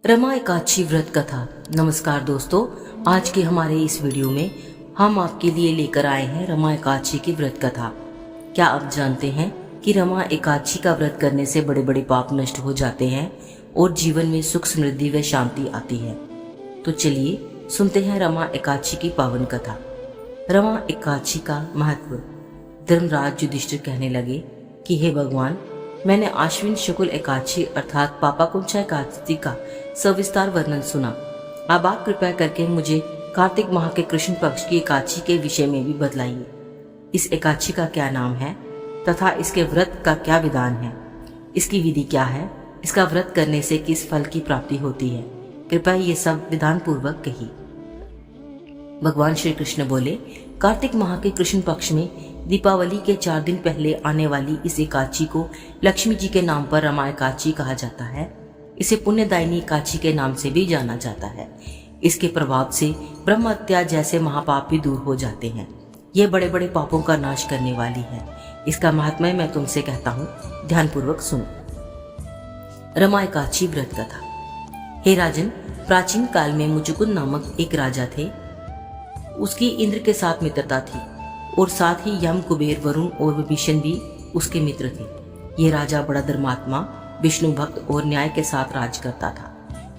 रमा एकादशी व्रत कथा। नमस्कार दोस्तों, आज के हमारे इस वीडियो में हम आपके लिए लेकर आए हैं रमा एकादशी की व्रत कथा। क्या आप जानते हैं कि रमा एकादशी का व्रत करने से बड़े बड़े पाप नष्ट हो जाते हैं और जीवन में सुख समृद्धि व शांति आती है। तो चलिए सुनते हैं रमा एकादशी की पावन कथा। रमा एकादशी का महत्व। धर्मराज युधिष्ठिर कहने लगे कि हे भगवान, मैंने आश्विन शुक्ल एकादशी अर्थात पापाकुंचा एकादशी का सविस्तार वर्णन सुना। अब आप कृपया करके मुझे कार्तिक माह के कृष्ण पक्ष की एकादशी के विषय में भी बतलाइए। इस एकादशी का क्या नाम है तथा इसके व्रत का क्या विधान है, इसकी विधि क्या है, इसका व्रत करने से किस फल की प्राप्ति होती है, कृपया ये सब विधान पूर्वक कहिए। भगवान श्री कृष्ण बोले, कार्तिक माह के कृष्ण पक्ष में दीपावली के 4 दिन पहले आने वाली इस एकादशी को लक्ष्मी जी के नाम पर रमा एकादशी कहा जाता है। इसे पुण्यदायिनी एकादशी के नाम से भी जाना जाता है। इसके प्रभाव से ब्रह्म हत्या जैसे महापाप भी दूर हो जाते हैं। ये बड़े बड़े पापों का नाश करने वाली है। इसका महात्म्य मैं तुमसे कहता हूँ, ध्यानपूर्वक सुनो। रमा एकादशी व्रत कथा। हे राजन, प्राचीन काल में मुचुकुंद नामक एक राजा थे। उसकी इंद्र के साथ मित्रता थी और साथ ही यम, कुबेर, वरुण और विभीषण भी उसके मित्र थे। ये राजा बड़ा धर्मात्मा, विष्णु भक्त और न्याय के साथ राज करता था।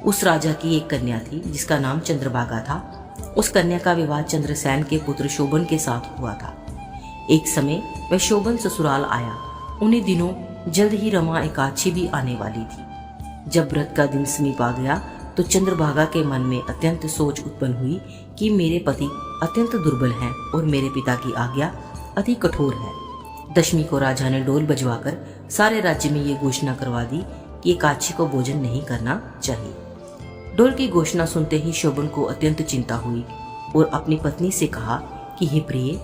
उस राजा की एक कन्या थी जिसका नाम चंद्रभागा था। उस कन्या का विवाह चंद्रसेन के पुत्र शोभन के साथ हुआ था। एक समय वह शोभन ससुराल आया। उन्हीं दिनों जल्द ही रमा एकादशी भी आने वाली थी। जब व्रत का दिन समीप आ गया तो चंद्रभागा के मन में अत्यंत सोच उत्पन्न हुई कि मेरे पति अत्यंत दुर्बल हैं और मेरे पिता की आज्ञा अति कठोर है। दशमी को राजा ने डोल बजवाकर सारे राज्य में ये घोषणा करवा दी कि एकादशी को भोजन नहीं करना चाहिए। डोल की घोषणा सुनते ही शोभन को अत्यंत चिंता हुई और अपनी पत्नी से कहा कि हे प्रिय,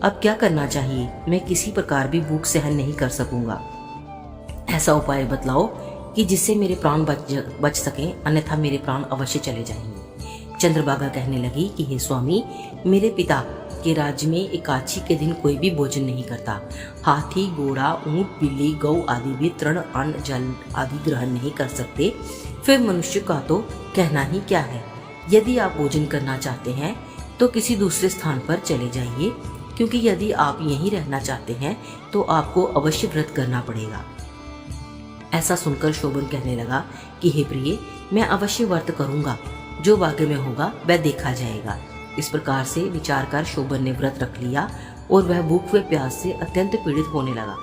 अब क्या करना चाहिए? मैं किसी प्रकार भी भूख सहन नहीं कर सकूंगा। ऐसा उपाय बतलाओ कि जिससे मेरे प्राण बच सकें, अन्यथा मेरे प्राण अवश्य चले जाएंगे। चंद्रभागा कहने लगी कि हे स्वामी, मेरे पिता के राज्य में एकादशी के दिन कोई भी भोजन नहीं करता। हाथी, घोड़ा, ऊंट, बिल्ली, गौ आदि भी तृण, अन्न, जल आदि ग्रहण नहीं कर सकते। फिर मनुष्य का तो कहना ही क्या है। यदि आप भोजन करना चाहते हैं तो किसी दूसरे स्थान पर चले जाइए, क्योंकि यदि आप यहीं रहना चाहते हैं तो आपको अवश्य व्रत करना पड़ेगा। ऐसा सुनकर शोभन कहने लगा कि हे प्रिय, मैं अवश्य व्रत करूंगा। जो भाग्य में होगा वह देखा जाएगा। इस प्रकार से विचार कर शोभन ने व्रत रख लिया और वह भूख व प्यास से अत्यंत पीड़ित होने लगा।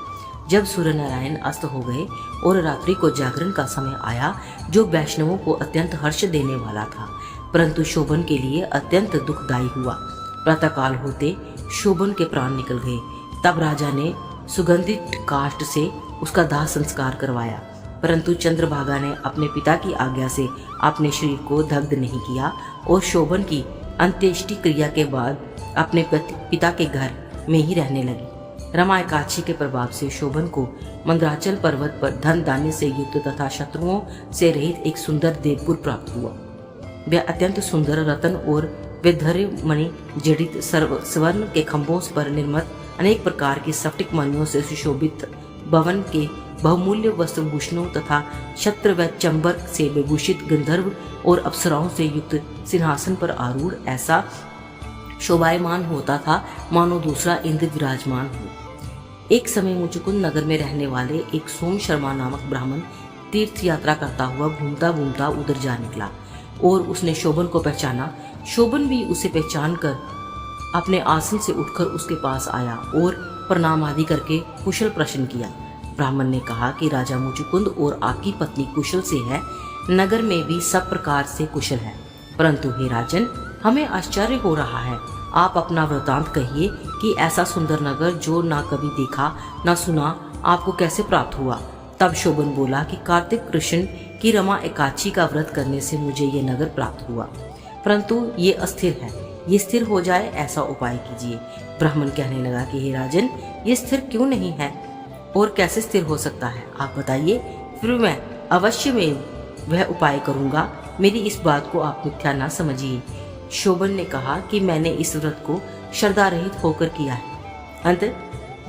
जब सूर्य नारायण अस्त हो गए और रात्रि को जागरण का समय आया, जो वैष्णवों को अत्यंत हर्ष देने वाला था, परंतु शोभन के लिए अत्यंत दुखदायी हुआ। प्रातःकाल होते शोभन के प्राण निकल गए। तब राजा ने सुगंधित काष्ठ से उसका दाह संस्कार करवाया, परंतु चंद्रभागा ने अपने पिता की आज्ञा से अपने शरीर को दग्ध नहीं किया और शोभन की अंत्येष्टि क्रिया के बाद अपने पिता के घर में ही रहने लगी। रमा एकादशी के प्रभाव से शोभन को मंदराचल पर्वत पर धन धान्य से युक्त तथा शत्रुओं से रहित एक सुंदर देवपुर प्राप्त हुआ। वह अत्यंत सुंदर रत्न और वैधर्य मणि जड़ित स्वर्ण के खंभों पर निर्मित अनेक प्रकार की स्फटिक मणियों से सुशोभित भवन के बहुमूल्य वस्त्रभूषणों तथा छत्र व चंबर से विभूषित गंधर्व और अप्सराओं से युक्त सिंहासन पर आरूढ़ ऐसा शोभायमान होता था मानो दूसरा इंद्र विराजमान हो। एक समय मुचुकुंद नगर में रहने वाले एक सोम शर्मा नामक ब्राह्मण तीर्थ यात्रा करता हुआ घूमता घूमता उधर जा निकला और उसने शोभन को पहचाना। शोभन भी उसे पहचान कर अपने आसन से उठकर उसके पास आया और प्रणाम आदि करके कुशल प्रश्न किया। ब्राह्मण ने कहा कि राजा मुचुकुंद और आपकी पत्नी कुशल से है, नगर में भी सब प्रकार से कुशल है, परंतु हे राजन, हमें आश्चर्य हो रहा है। आप अपना वृतांत कहिए कि ऐसा सुंदर नगर जो ना कभी देखा ना सुना आपको कैसे प्राप्त हुआ। तब शोभन बोला कि कार्तिक कृष्ण की रमा एकादशी का व्रत करने से मुझे ये नगर प्राप्त हुआ, परंतु ये अस्थिर है। ये स्थिर हो जाए ऐसा उपाय कीजिए। ब्राह्मण कहने लगा कि हे राजन, ये स्थिर क्यों नहीं है और कैसे स्थिर हो सकता है, आप बताइए, फिर मैं अवश्य में वह उपाय करूंगा। मेरी इस बात को आप मिथ्या ना समझिए। शोभन ने कहा कि मैंने इस व्रत को श्रद्धा रहित होकर किया है। अंत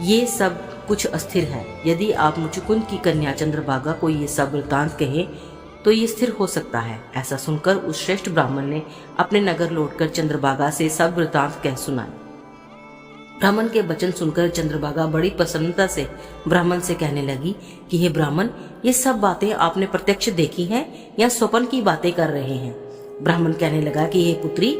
ये सब कुछ अस्थिर है। यदि आप मुचुकुंद की कन्या चंद्रभागा को ये सब वृतांत कहें तो ये स्थिर हो सकता है। ऐसा सुनकर उस श्रेष्ठ ब्राह्मण ने अपने नगर लौटकर चंद्रभागा से सब वृतांत कह सुनाए। ब्राह्मण के वचन सुनकर चंद्रभागा बड़ी प्रसन्नता से ब्राह्मण से कहने लगी कि हे ब्राह्मण, ये सब बातें आपने प्रत्यक्ष देखी हैं या स्वप्न की बातें कर रहे हैं? ब्राह्मण कहने लगा कि हे पुत्री,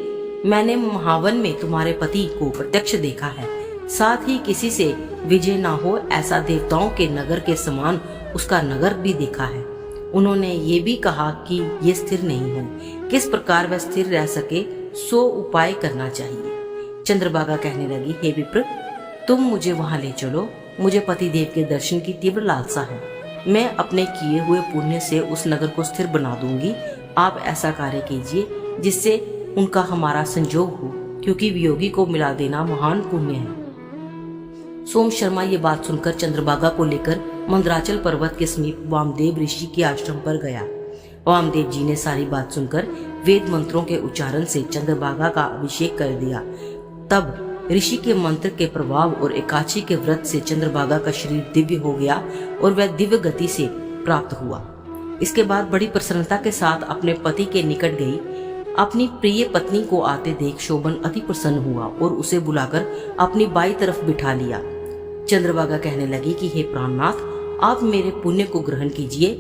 मैंने महावन में तुम्हारे पति को प्रत्यक्ष देखा है, साथ ही किसी से विजय ना हो ऐसा देवताओं के नगर के समान उसका नगर भी देखा है। उन्होंने ये भी कहा कि ये स्थिर नहीं है, किस प्रकार वह स्थिर रह सके सो उपाय करना चाहिए। चंद्रभागा कहने लगी, हे विप्र, तुम मुझे वहां ले चलो, मुझे पतिदेव के दर्शन की तीव्र लालसा है। मैं अपने किए हुए पुण्य से उस नगर को स्थिर बना दूंगी। आप ऐसा कार्य कीजिए जिससे उनका हमारा संजोग हो, क्योंकि वियोगी को मिला देना महान पुण्य है। सोम शर्मा ये बात सुनकर चंद्रभागा को लेकर मंदराचल पर्वत के समीप वामदेव ऋषि के आश्रम पर गया। वामदेव जी ने सारी बात सुनकर वेद मंत्रों के उच्चारण से चंद्रभागा का अभिषेक कर दिया। तब ऋषि के मंत्र के प्रभाव और एकादशी के व्रत से चंद्रभागा का शरीर दिव्य हो गया और वह दिव्य गति से प्राप्त हुआ। इसके बाद बड़ी प्रसन्नता के साथ अपने पति के निकट गई। अपनी प्रिय पत्नी को आते देख शोभन अति प्रसन्न हुआ और उसे बुलाकर अपनी बाई तरफ बिठा लिया। चंद्रभागा कहने लगी कि हे प्राणनाथ, आप मेरे पुण्य को ग्रहण कीजिए।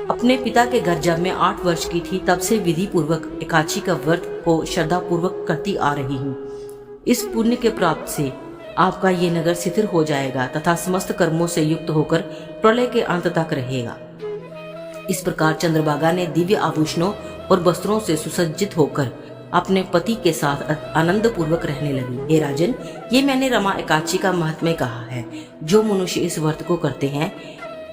अपने पिता के घर जब मैं 8 वर्ष की थी तब से विधि पूर्वक एकादशी का व्रत को श्रद्धा पूर्वक करती आ रही हूँ। इस पुण्य के प्राप्त से आपका ये नगर शिथिर हो जाएगा तथा समस्त कर्मों से युक्त होकर प्रलय के अंत तक रहेगा। इस प्रकार चंद्रभागा ने दिव्य आभूषणों और वस्त्रों से सुसज्जित होकर अपने पति के साथ आनंद पूर्वक रहने लगी। हे राजन, ये मैंने रमा एकादशी का महत्व कहा है। जो मनुष्य इस व्रत को करते हैं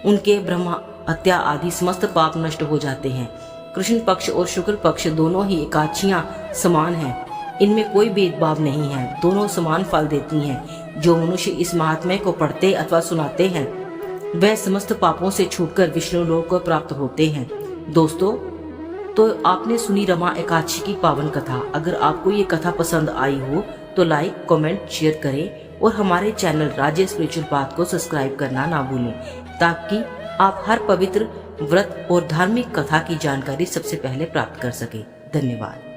उनके ब्रह्म हत्या आदि समस्त पाप नष्ट हो जाते हैं। कृष्ण पक्ष और शुक्ल पक्ष दोनों ही एकादशियां समान हैं, इनमें कोई भेदभाव नहीं है, दोनों समान फल देती हैं। जो मनुष्य इस महात्म्य को पढ़ते अथवा सुनाते हैं वह समस्त पापों से छूटकर विष्णु लोक को प्राप्त होते हैं। दोस्तों, तो आपने सुनी रमा एकादशी की पावन कथा। अगर आपको ये कथा पसंद आई हो तो लाइक, कमेंट, शेयर करें और हमारे चैनल राज्य स्पिरिचुअल पाथ को सब्सक्राइब करना ना भूलें, ताकि आप हर पवित्र व्रत और धार्मिक कथा की जानकारी सबसे पहले प्राप्त कर सकें। धन्यवाद।